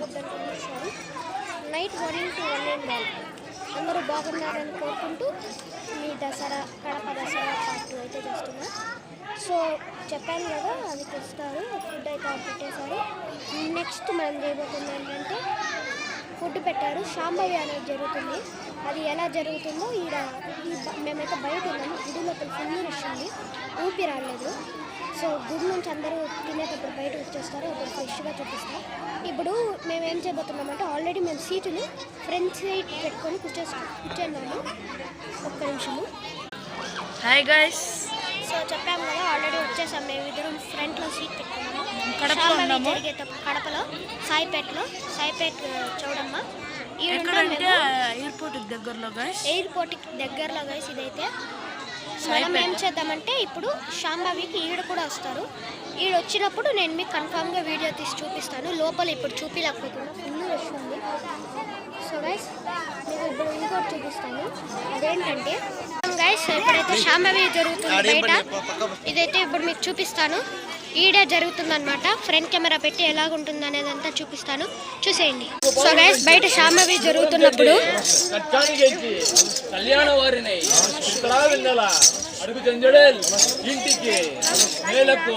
Food అంతా ఇచ్చారు. Night 1 to 1 అందరూ బాగున్నారని కోరుకుంటూ మీ కడప దసరా పార్ట్ 2 అయితే చేస్తున్నా. సో చెప్పాను కదా, అది తెస్తారు, ఫుడ్ అయితే పెట్టేశారు. నెక్స్ట్ మనం చేయబోతుంది ఏంటంటే ఫుడ్ పెట్టారు. శాంభవి అనేది జరుగుతుంది. అది ఎలా జరుగుతుందో మేమైతే బయట ఉన్నాము. గుడి లోపల ఫుల్ రష్ ఉంది, ఊపి రాలేదు. సో గుడి నుంచి అందరూ తినేటప్పుడు బయటకు వచ్చేస్తారు. అప్పుడు ఫ్రెష్గా చూపిస్తాం. ఇప్పుడు మేము ఏం చేయబోతున్నామంటే ఆల్రెడీ మేము సీటుని ఫ్రంట్ సైడ్ పెట్టుకొని కూర్చున్నాము. ఒక్క నిమిషము. Hi guys. సో చెప్పాము కదా, ఆల్రెడీ వచ్చేసాం. మేము ఇద్దరు ఫ్రంట్లో సీట్ పెట్టుకున్నాము. జరిగేటప్పుడు కడపలో సాయిపేట్ చౌడమ్మ. ఎయిర్పోర్ట్కి దగ్గరలో గైస్ ఇదైతే. మనం ఏం చేద్దామంటే ఇప్పుడు శాంభవికి ఈడ కూడా వస్తారు. ఈడ వచ్చినప్పుడు నేను మీకు కన్ఫామ్గా వీడియో తీసి చూపిస్తాను. లోపల ఇప్పుడు చూపించలేకపోతున్నా, ఫుల్ రష్ ఉంది. సో గైస్ మీకు ఇప్పుడు ఇంకోటి చూపిస్తాను. అదేంటంటే గైస్ ఇప్పుడైతే శాంభవి జరుగుతుంది బయట. ఇదైతే ఇప్పుడు మీకు చూపిస్తాను. ఈడే జరుగుతుందన్నమాట. ఫ్రంట్ కెమెరా పెట్టి ఎలాగుంటుంది అనేది అంతా చూపిస్తాను, చూసేయండి. సో గైస్ బయట శాంభవి జరుగుతున్నప్పుడు అడుగు జంజడేల్ ఇంటికి నేలకు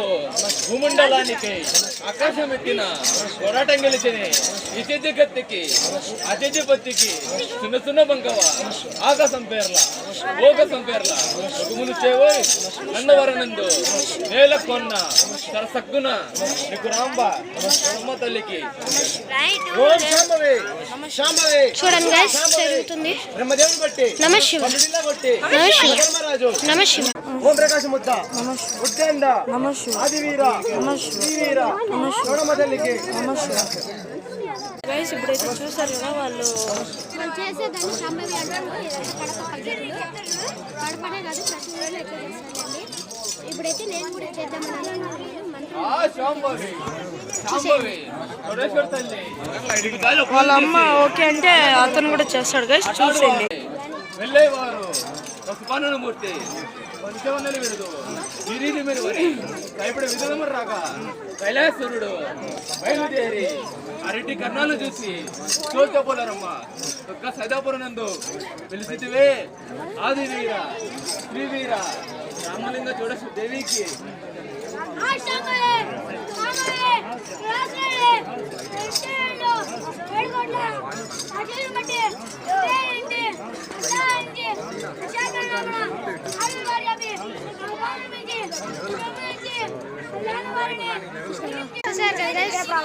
భూమండలానికి ఆకాశం ఎత్తిన పోరాటం గెలిచిన ఇతిథి గత్తికి అతిథి పత్తికి సున్న బంకవ ఆకాశం పేర్ల ఓకసం పేర్ల ఒగుమును చేవోయ్ అన్నవరనందు నేల కొన్న సరసగ్గున నీకు రాంబ అమ్మ తల్లికి చూడండి గైస్ జరుగుతుంది. నమ శివ. ఓం ప్రకాశ ముద్ద ఉద్దండ ఆదివీర శ్రీవీర చౌడమ్మ తల్లికి గైస్ ఇప్పుడైతే చూసారు కదా వాళ్ళు చేసేదాన్ని శాంభవి అంటారు. కడపనే కాదు, ప్రతి ఊళ్ళో ఎక్కువ చేస్తానండి. ఇప్పుడైతే నేను కూడా చేద్దామని వాళ్ళ అమ్మ ఓకే అంటే అతను కూడా చేస్తాడు గైస్, చూసేయండి. వెళ్ళేవారు పసుపానుమూర్తి పంచవన్నలు విడుదు గిరిది మీరు వరి కైపడి విధులము రాగా కైలాసరుడు బయలుదేరి అరటి కర్ణాలు చూసి చూచపోలారమ్మ ఒక్క సైదాపురనందు పిలిచితివే ఆదివీర శ్రీవీర రామలింగ చూడసు దేవికి చూసారు కదా.